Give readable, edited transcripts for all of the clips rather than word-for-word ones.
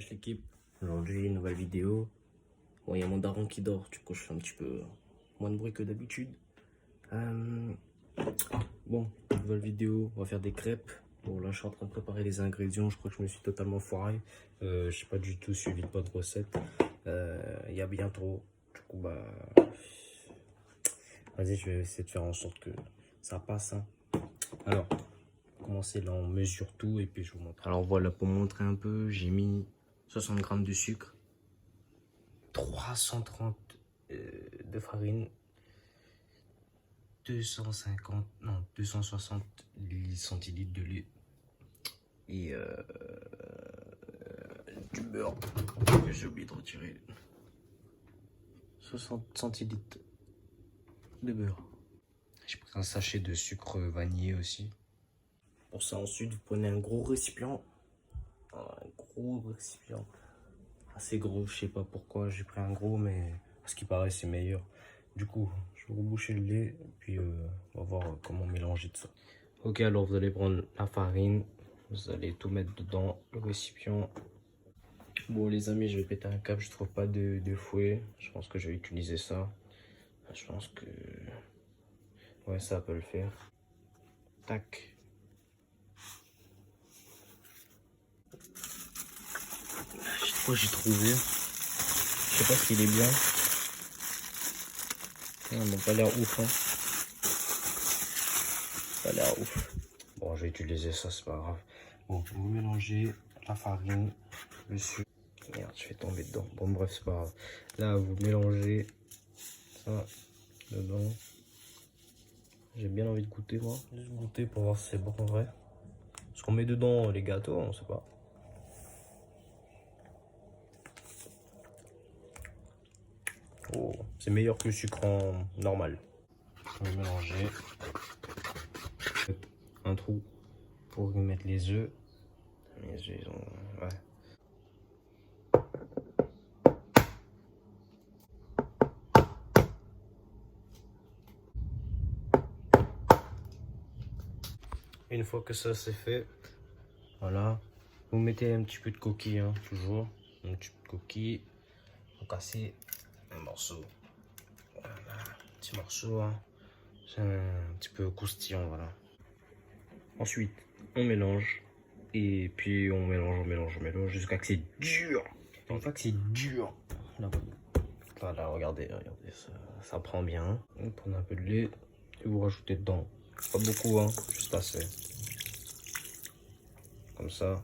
Wesh l'équipe, aujourd'hui une nouvelle vidéo. Bon, il y a mon daron qui dort, du coup je fais un petit peu moins de bruit que d'habitude. Bon, nouvelle vidéo, on va faire des crêpes. Bon là je suis en train de préparer les ingrédients, je crois que je me suis totalement foiré. Je sais pas du tout suivi de bonne recette. Il y a bien trop, du coup bah... Vas-y, je vais essayer de faire en sorte que ça passe. Hein. Alors, commencer là, on mesure tout et puis je vous montre. Alors voilà, pour montrer un peu, j'ai mis 60 grammes de sucre, 330 de farine, 260 centilitres de lait et du beurre que j'ai oublié de retirer. 60 centilitres de beurre. J'ai pris un sachet de sucre vanillé aussi. Pour ça, ensuite, vous prenez un gros récipient. Assez gros, je sais pas pourquoi j'ai pris un gros, mais à ce qui paraît, c'est meilleur. Du coup, je vais reboucher le lait, et puis on va voir comment mélanger tout ça. Ok, alors vous allez prendre la farine, vous allez tout mettre dedans, le récipient. Bon, les amis, je vais péter un câble, je trouve pas de fouet. Je pense que je vais utiliser ça. Je pense que... ouais, ça peut le faire. Tac. Quoi j'ai trouvé, je sais pas s'il est bien. Non, mais pas l'air ouf, hein. Pas l'air ouf. Bon, je vais utiliser ça, c'est pas grave. Bon, vous mélangez la farine, le sucre. Merde, je vais tomber dedans. Bon, bref, c'est pas grave. Là, vous mélangez ça dedans. J'ai bien envie de goûter, moi. Juste goûter pour voir si c'est bon en vrai. Ce qu'on met dedans, les gâteaux, on sait pas. Oh, c'est meilleur que le sucre en normal. Je vais mélanger. Un trou pour y mettre les œufs. Les œufs, ils ont... ouais. Une fois que ça c'est fait, voilà. Vous mettez un petit peu de coquille, hein, toujours. Un petit peu de coquille. Vous cassez un morceau. Voilà, un petit morceau. Hein. C'est un petit peu croustillant, voilà. Ensuite, on mélange. Et puis on mélange jusqu'à que c'est dur. Une fois que c'est dur, là, voilà, regardez, ça prend bien. Vous prenez un peu de lait et vous rajoutez dedans. Pas beaucoup, hein, juste assez. Comme ça.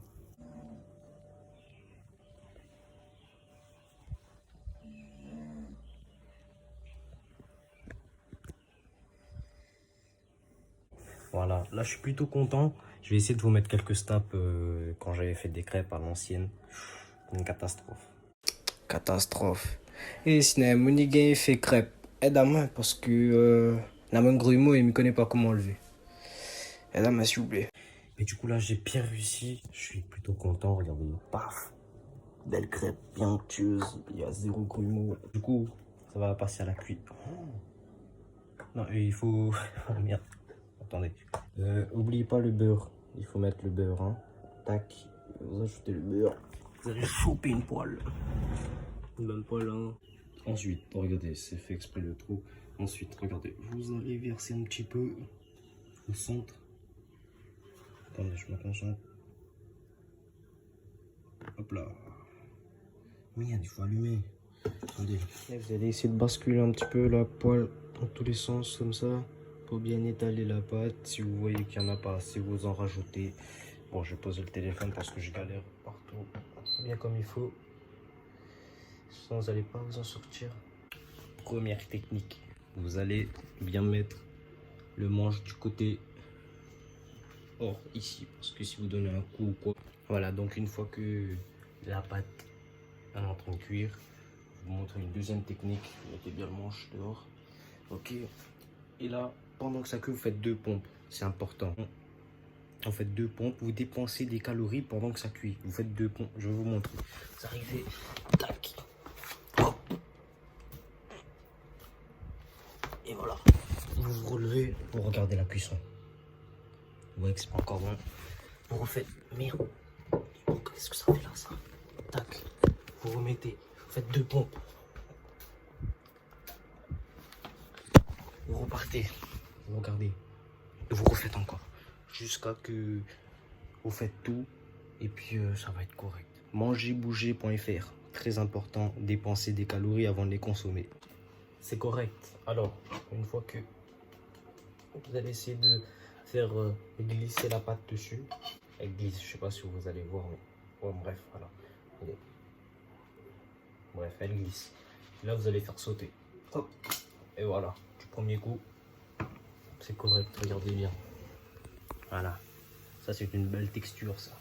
Voilà, là je suis plutôt content. Je vais essayer de vous mettre quelques snaps quand j'avais fait des crêpes à l'ancienne. Une catastrophe. Catastrophe. Et sinon, mon gars fait crêpes. Aide-moi parce que la main grumeau, il ne me connaît pas comment lever. Aide-moi s'il vous plaît. Mais du coup là j'ai bien réussi. Je suis plutôt content. Regardez, paf. Belle crêpe, bien onctueuse. Il y a zéro grumeau. Du coup, ça va passer à la cuite. Oh. Non, il faut... oh merde. Attendez. Oubliez pas le beurre. Il faut mettre le beurre. Hein. Tac. Vous ajoutez le beurre. Vous allez choper une poêle. Une bonne poêle. Hein. Ensuite, regardez, c'est fait exprès le trou. Ensuite, regardez. Vous allez verser un petit peu au centre. Attendez, je me concentre. Hop là. Merde, il faut allumer. Attendez. Et vous allez essayer de basculer un petit peu la poêle dans tous les sens comme ça. Pour bien étaler la pâte. Si vous voyez qu'il n'y en a pas assez, vous en rajoutez. Bon, je vais poser le téléphone parce que je galère partout. Bien comme il faut. Sinon, vous n'allez pas vous en sortir. Première technique. Vous allez bien mettre le manche du côté hors ici. Parce que si vous donnez un coup ou quoi. Voilà, donc une fois que la pâte est en train de cuire, je vous montre une deuxième technique. Vous mettez bien le manche dehors. Ok. Et là, pendant que ça cuit, vous faites 2 pompes. C'est important. En fait 2 pompes. Vous dépensez des calories pendant que ça cuit. Vous faites 2 pompes. Je vais vous montrer. Vous arrivez. Tac. Hop. Et voilà. Vous vous relevez pour regarder la cuisson. Vous voyez que c'est pas encore bon. Vous refaites. Merde. Qu'est-ce que ça fait là, ça? Tac. remettez. Vous faites 2 pompes. Vous repartez. Vous regardez. Et vous refaites encore. Jusqu'à que vous faites tout. Et puis ça va être correct. Mangerbouger.fr. Très important. Dépenser des calories avant de les consommer. C'est correct. Alors, une fois que vous allez essayer de faire glisser la pâte dessus. Elle glisse, je sais pas si vous allez voir, mais bon, bref, voilà. Allez. Bref, elle glisse. Là, vous allez faire sauter. Hop. Et voilà, du premier coup, c'est correct, regardez bien. Voilà, ça c'est une belle texture, ça.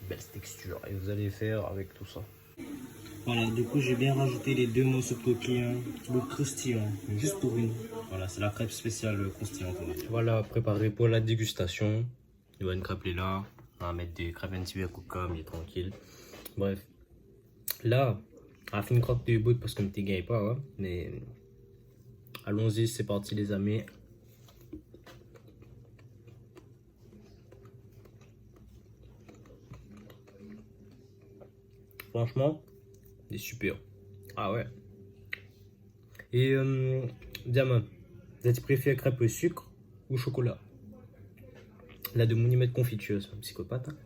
Une belle texture. Et vous allez faire avec tout ça. Voilà, du coup, j'ai bien rajouté les 2 morceaux de coquille, le croustillant, juste pour une. Voilà, c'est la crêpe spéciale croustillante. Voilà, préparé pour la dégustation. Il y a une crêpe là. On va mettre des crêpes NTV à Coca, mais tranquille. Bref, là, on a fait une croque de bout parce que je ne gagne pas, hein, mais allons-y, c'est parti les amis. Franchement, c'est super. Ah ouais. Et Diamant, vous avez préféré crêpe au sucre ou au chocolat? Là, de mon y mettre confiture, c'est un psychopathe. Hein.